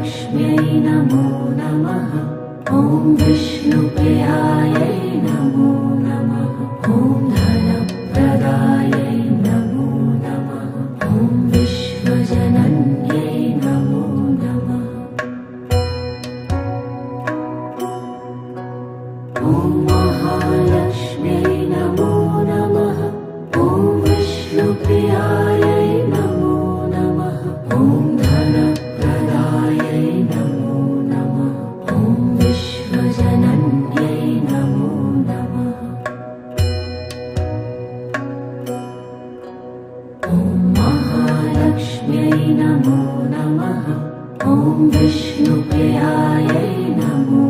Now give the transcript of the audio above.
महालक्ष्म्यै नमो नमः। ॐ विष्णुप्रियायै नमो नमः। ॐ धनप्रदायै नमो नमः। ॐ विश्वजनन्यै नमो नमः। ॐ महालक्ष्म्यै नमो नमः। ॐ विष्णुप्रियायै नमो नमः। ॐ धनप्रदायै नमो नमः। ॐ विश्वजनन्यै नमो नमः। ॐ महालक्ष्म्यै नमो नमः। ॐ विष्णुप्रियायै नमो